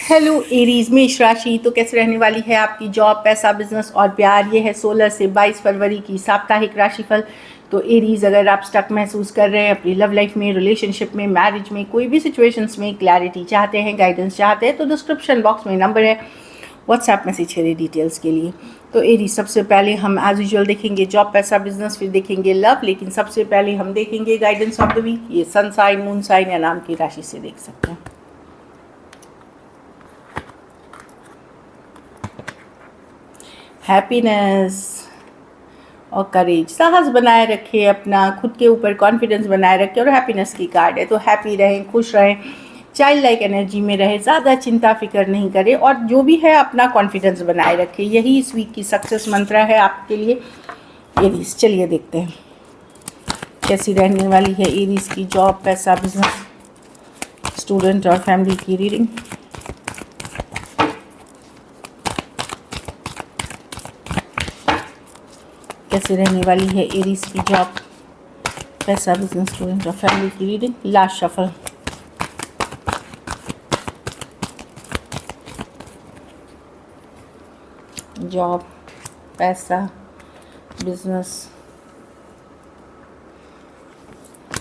Hello Aries, मेष राशि। तो कैसे रहने वाली है आपकी जॉब, पैसा, बिजनेस और प्यार। ये है 16 से 22 फरवरी की साप्ताहिक राशिफल। तो एरीज, अगर आप स्टक महसूस कर रहे हैं अपनी लव लाइफ में, रिलेशनशिप में, मैरिज में, कोई भी सिचुएशंस में क्लैरिटी चाहते हैं, गाइडेंस चाहते हैं, तो डिस्क्रिप्शन बॉक्स में नंबर है, व्हाट्सएप मैसेज करिए डिटेल्स के लिए। तो एरीज, सबसे पहले हम एज यूजुअल देखेंगे जॉब, पैसा, बिजनेस, फिर देखेंगे लव, लेकिन सबसे पहले हम देखेंगे गाइडेंस ऑफ द वीक। ये सन साइन, मून साइन या नाम की राशि से देख सकते हैं। हैप्पीनेस और करेज, साहस बनाए रखें, अपना खुद के ऊपर कॉन्फिडेंस बनाए रखें। और हैप्पीनेस की कार्ड है, तो हैप्पी रहें, खुश रहें, चाइल्ड लाइक एनर्जी में रहें, ज़्यादा चिंता फिक्र नहीं करें और जो भी है अपना कॉन्फिडेंस बनाए रखें। यही इस वीक की सक्सेस मंत्र है आपके लिए एरीज। चलिए देखते हैं कैसी रहने वाली है एरीज की जॉब, पैसा, बिजनेस, स्टूडेंट और फैमिली की रीडिंग। कैसे रहने वाली है एरीज की जॉब, पैसा, बिजनेस, स्टूडेंट और फैमिली की रीडिंग। Last shuffle. जॉब, पैसा, बिजनेस,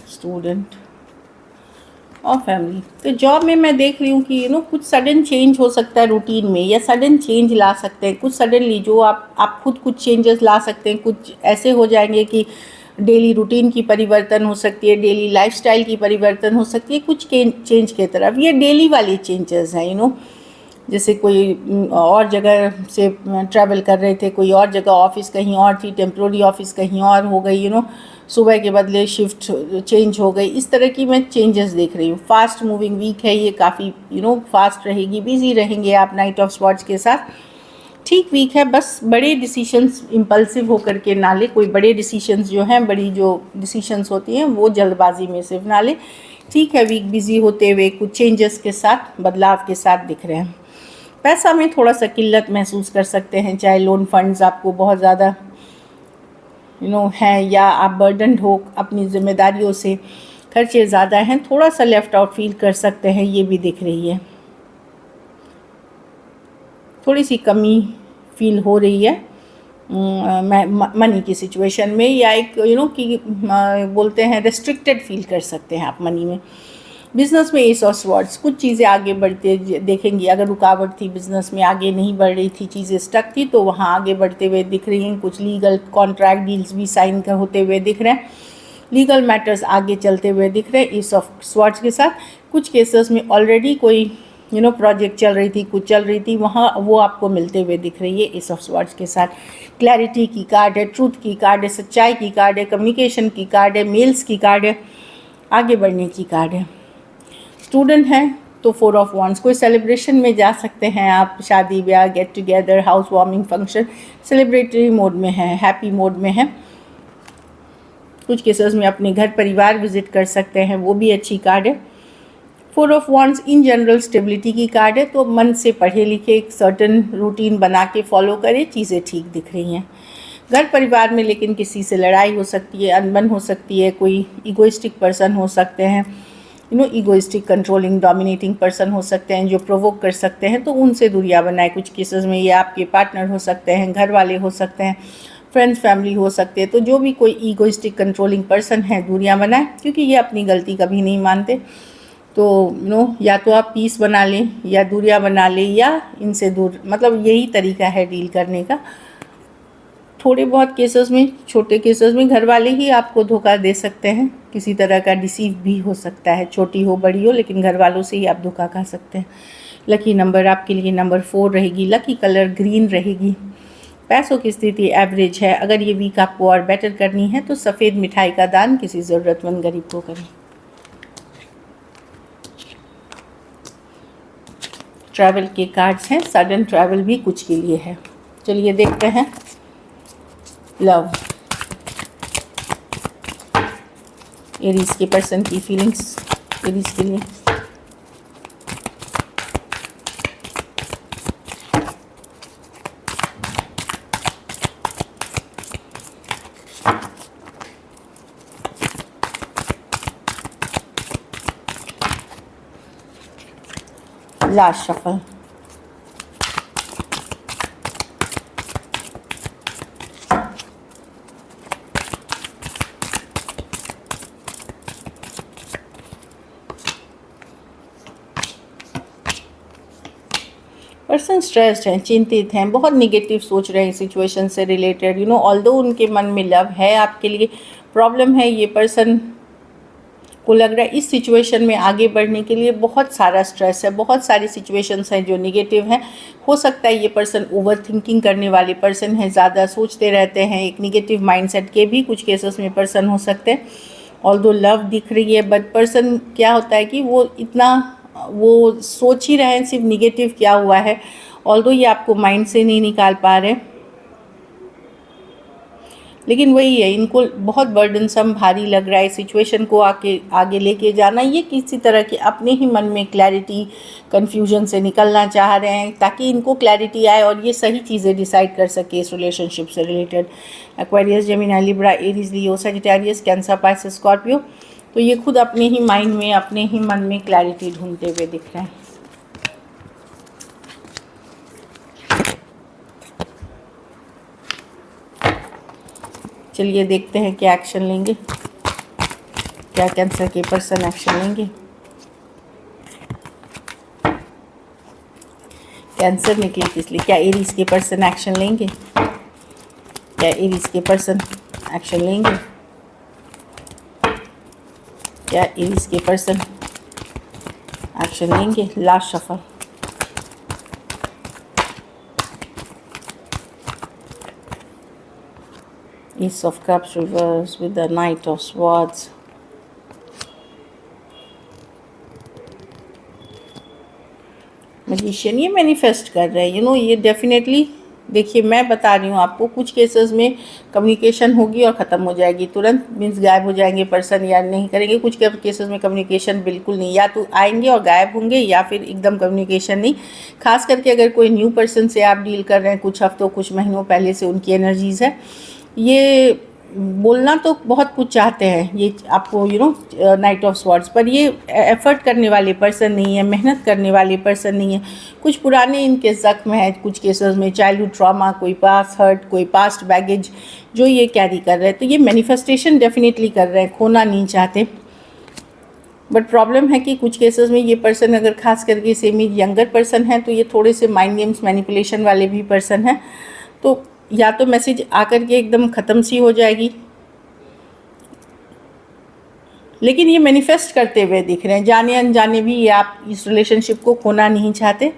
स्टूडेंट और फैमिली। तो जॉब में मैं देख रही हूँ कि कुछ सडन चेंज हो सकता है रूटीन में, या सडन चेंज ला सकते हैं कुछ सडनली, जो आप खुद कुछ चेंजेस ला सकते हैं। कुछ ऐसे हो जाएंगे कि डेली रूटीन की परिवर्तन हो सकती है, डेली लाइफस्टाइल की परिवर्तन हो सकती है, कुछ चेंज के तरफ। ये डेली वाली चेंजेस हैं। जैसे कोई और जगह से ट्रैवल कर रहे थे, कोई और जगह, ऑफिस कहीं और थी, टेम्प्रोरी ऑफिस कहीं और हो गई, सुबह के बदले शिफ्ट चेंज हो गई। इस तरह की मैं चेंजेस देख रही हूँ। फास्ट मूविंग वीक है ये, काफ़ी फास्ट रहेगी, बिजी रहेंगे आप नाइट ऑफ स्वॉर्ड्स के साथ। ठीक वीक है, बस बड़े डिसीशंस इम्पल्सिव होकर के ना ले। कोई बड़े डिसीशंस जो हैं, बड़ी जो डिसीशंस होती हैं वो जल्दबाजी में सिर्फ ना ले। ठीक है, वीक बिजी होते हुए कुछ चेंजेस के साथ, बदलाव के साथ दिख रहे हैं। पैसा में थोड़ा सा किल्लत महसूस कर सकते हैं, चाहे लोन फंड्स आपको बहुत ज़्यादा हैं, या आप बर्डनड हो अपनी जिम्मेदारियों से, खर्चे ज़्यादा हैं, थोड़ा सा लेफ्ट आउट फील कर सकते हैं, ये भी दिख रही है। थोड़ी सी कमी फील हो रही है मनी की सिचुएशन में, या एक कि बोलते हैं रेस्ट्रिक्टेड फील कर सकते हैं आप मनी में। बिज़नेस में एस ऑफ स्वॉर्ड्स, कुछ चीज़ें आगे बढ़ते देखेंगी। अगर रुकावट थी बिज़नेस में, आगे नहीं बढ़ रही थी, चीज़ें स्टक थी, तो वहाँ आगे बढ़ते हुए दिख रही हैं। कुछ लीगल कॉन्ट्रैक्ट डील्स भी साइन होते हुए दिख रहे हैं। लीगल मैटर्स आगे चलते हुए दिख रहे हैं एस ऑफ स्वॉर्ड्स के साथ। कुछ केसेस में ऑलरेडी कोई प्रोजेक्ट चल रही थी, कुछ चल रही थी, वहाँ वो आपको मिलते हुए दिख रही है एस ऑफ स्वॉर्ड्स के साथ। क्लैरिटी की कार्ड है, ट्रूथ की कार्ड है, सच्चाई की कार्ड है, कम्युनिकेशन की कार्ड है, मेल्स की कार्ड है, आगे बढ़ने की कार्ड है। स्टूडेंट हैं तो 4 ऑफ वॉन्ड्स, कोई सेलिब्रेशन में जा सकते हैं आप, शादी ब्याह, get together, house warming function, celebratory mode में है, हैप्पी मोड में है। कुछ केसेस में अपने घर परिवार विजिट कर सकते हैं, वो भी अच्छी कार्ड है। 4 of wands in general stability की कार्ड है, तो मन से पढ़े लिखे एक सर्टन रूटीन बना के फॉलो करें, चीज़ें ठीक दिख रही हैं। घर परिवार में लेकिन किसी से लड़ाई हो सकती है, अनबन हो सकती है, कोई इगोइस्टिक पर्सन हो सकते हैं, इगोइस्टिक, कंट्रोलिंग, डोमिनेटिंग पर्सन हो सकते हैं जो प्रोवोक कर सकते हैं, तो उनसे दूरियां बनाए। कुछ केसेस में ये आपके पार्टनर हो सकते हैं, घर वाले हो सकते हैं, फ्रेंड्स, फैमिली हो सकते हैं। तो जो भी कोई इगोइस्टिक, कंट्रोलिंग पर्सन है, दूरियां बनाए, क्योंकि ये अपनी गलती कभी नहीं मानते। तो या तो आप पीस बना लें, या दूरियां बना लें, या इनसे दूर, मतलब यही तरीका है डील करने का। थोड़े बहुत केसेस में, छोटे केसेस में घर वाले ही आपको धोखा दे सकते हैं, किसी तरह का डिसीव भी हो सकता है, छोटी हो बड़ी हो, लेकिन घर वालों से ही आप धोखा खा सकते हैं। लकी नंबर आपके लिए नंबर 4 रहेगी। लकी कलर ग्रीन रहेगी। पैसों की स्थिति एवरेज है। अगर ये वीक आपको और बेटर करनी है तो सफ़ेद मिठाई का दान किसी ज़रूरतमंद गरीब को करें। ट्रैवल के कार्ड्स हैं, सडन ट्रैवल भी कुछ के लिए है। चलिए देखते हैं लव, एरीज के पर्सन की फीलिंग्स एरीज के लिए। Last shuffle. पर्सन स्ट्रेस्ड हैं, चिंतित हैं, बहुत निगेटिव सोच रहे हैं सिचुएशन से रिलेटेड। ऑल्दो उनके मन में लव है आपके लिए, प्रॉब्लम है ये पर्सन को लग रहा है इस सिचुएशन में आगे बढ़ने के लिए बहुत सारा स्ट्रेस है, बहुत सारी सिचुएशंस हैं जो निगेटिव हैं। हो सकता है ये पर्सन ओवर थिंकिंग करने वाले पर्सन है, ज़्यादा सोचते रहते हैं, एक निगेटिव माइंडसेट के भी कुछ केसेस में पर्सन हो सकते हैं। ऑल्दो लव दिख रही है, बट पर्सन क्या होता है कि वो सोच ही रहे हैं सिर्फ निगेटिव क्या हुआ है, ऑल्दो ये आपको माइंड से नहीं निकाल पा रहे। लेकिन वही है, इनको बहुत बर्डनसम भारी लग रहा है सिचुएशन को आगे लेके जाना। ये किसी तरह के अपने ही मन में क्लैरिटी, कन्फ्यूजन से निकलना चाह रहे हैं ताकि इनको क्लैरिटी आए और ये सही चीज़ें डिसाइड कर सके इस रिलेशनशिप से related. Aquarius, Gemini, Libra, Aries, Leo, Sagittarius, Cancer, Pisces, Scorpio, तो ये खुद अपने ही माइंड में, अपने ही मन में क्लैरिटी ढूंढते हुए दिख रहे हैं। चलिए देखते हैं क्या एक्शन लेंगे, क्या कैंसर के पर्सन एक्शन लेंगे। कैंसर निकले किस लिए, क्या एरीज के पर्सन एक्शन लेंगे, क्या एरीज के पर्सन एक्शन लेंगे, क्या एरीज के पर्सन एक्शन लेंगे। Last shuffle, Ace of Cups reverse with the Knight of Swords. Magician ये मैनिफेस्ट कर रहे हैं, ये डेफिनेटली। देखिए मैं बता रही हूँ आपको, कुछ केसेस में कम्युनिकेशन होगी और ख़त्म हो जाएगी तुरंत, मीन्स गायब हो जाएंगे पर्सन या नहीं करेंगे। कुछ केसेस में कम्युनिकेशन बिल्कुल नहीं, या तो आएंगे और गायब होंगे या फिर एकदम कम्युनिकेशन नहीं। खास करके अगर कोई न्यू पर्सन से आप डील कर रहे हैं, कुछ हफ्तों कुछ महीनों पहले से उनकी एनर्जीज़ है, ये बोलना तो बहुत कुछ चाहते हैं ये आपको, नाइट ऑफ स्वॉर्ड्स, पर ये एफर्ट करने वाले पर्सन नहीं है, मेहनत करने वाले पर्सन नहीं है। कुछ पुराने इनके ज़ख्म है, कुछ केसेस में चाइल्डहुड ट्रॉमा, कोई पास्ट हर्ट, कोई पास्ट बैगेज जो ये कैरी कर रहे हैं। तो ये मैनिफेस्टेशन डेफिनेटली कर रहे हैं, खोना नहीं चाहते। बट प्रॉब्लम है कि कुछ केसेस में ये पर्सन अगर खास करके सेमी यंगर पर्सन है तो ये थोड़े से माइंड गेम्स मैनिपुलेशन वाले भी पर्सन हैं। तो या तो मैसेज आकर के एकदम ख़त्म सी हो जाएगी, लेकिन ये मैनिफेस्ट करते हुए दिख रहे हैं, जाने अनजाने भी ये आप इस रिलेशनशिप को खोना नहीं चाहते।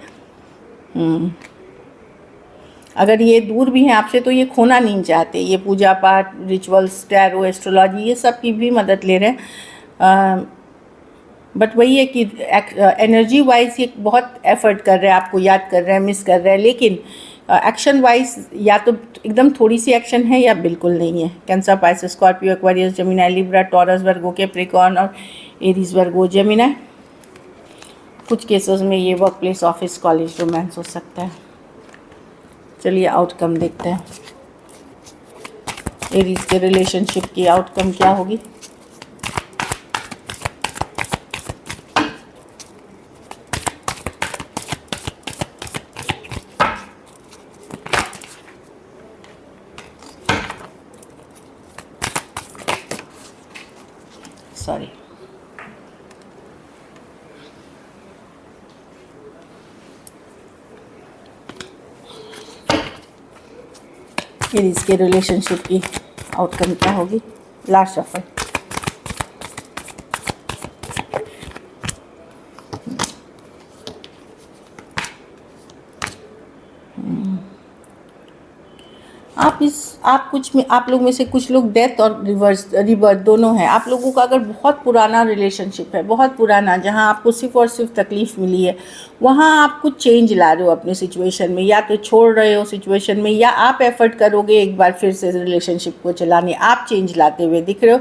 अगर ये दूर भी हैं आपसे तो ये खोना नहीं चाहते। ये पूजा पाठ, रिचुअल्स, टैरो, एस्ट्रोलॉजी, ये सब की भी मदद ले रहे हैं। बट वही है कि एनर्जी वाइज ये बहुत एफर्ट कर रहे हैं, आपको याद कर रहे हैं, मिस कर रहे हैं, लेकिन एक्शन वाइज या तो एकदम थोड़ी सी एक्शन है या बिल्कुल नहीं है। Cancer, Pisces, Scorpio, Aquarius, Gemini, Libra, Taurus, Virgo, Capricorn और एरीज, वर्गो, जेमिनी। कुछ केसेस में ये work place, office, college, romance हो सकता है। चलिए आउटकम देखते हैं, एरीज के रिलेशनशिप की आउटकम क्या होगी। सॉरी, एरीज के रिलेशनशिप की आउटकम क्या होगी। लास्ट शफल, आप लोग में से कुछ लोग डेथ और रिबर्थ दोनों हैं। आप लोगों का अगर बहुत पुराना रिलेशनशिप है, बहुत पुराना, जहां आपको सिर्फ और सिर्फ तकलीफ़ मिली है, वहां आप कुछ चेंज ला रहे हो अपने सिचुएशन में, या तो छोड़ रहे हो सिचुएशन में, या आप एफर्ट करोगे एक बार फिर से रिलेशनशिप को चलाने, आप चेंज लाते हुए दिख रहे हो।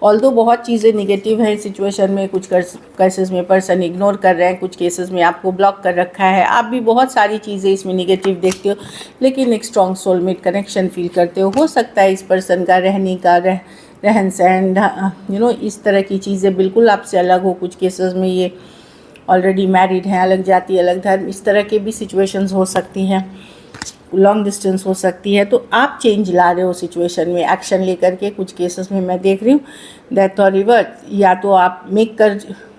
ऑल्दो बहुत चीज़ें निगेटिव हैं सिचुएशन में, कुछ केसेस में पर्सन इग्नोर कर रहे हैं, कुछ केसेस में आपको ब्लॉक कर रखा है, आप भी बहुत सारी चीज़ें इसमें निगेटिव देखते हो, लेकिन एक स्ट्रॉन्ग सोलमेट कनेक्शन फील करते हो सकता है इस पर्सन का रहने का रहन सहन, इस तरह की चीज़ें बिल्कुल आपसे अलग हो। कुछ केसेस में ये ऑलरेडी मैरिड हैं, अलग जाति, अलग धर्म, इस तरह के भी सिचुएशंस हो सकती हैं। लॉन्ग डिस्टेंस हो सकती है। तो आप चेंज ला रहे हो सिचुएशन में एक्शन लेकर के। कुछ केसेस में मैं देख रही हूँ डेथ और रिवर्स, या तो आप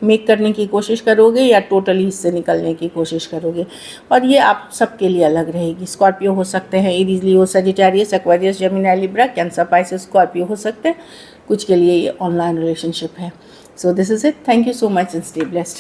मेक करने की कोशिश करोगे या टोटली इससे निकलने की कोशिश करोगे। और ये आप सबके लिए अलग रहेगी। स्कॉर्पियो हो सकते हैं, Aries, Leo, Sagittarius, Aquarius, Gemini, Libra, Cancer, Pisces, Scorpio हो सकते हैं। कुछ के लिए ये ऑनलाइन रिलेशनशिप है। So this is it. Thank you so much and stay blessed.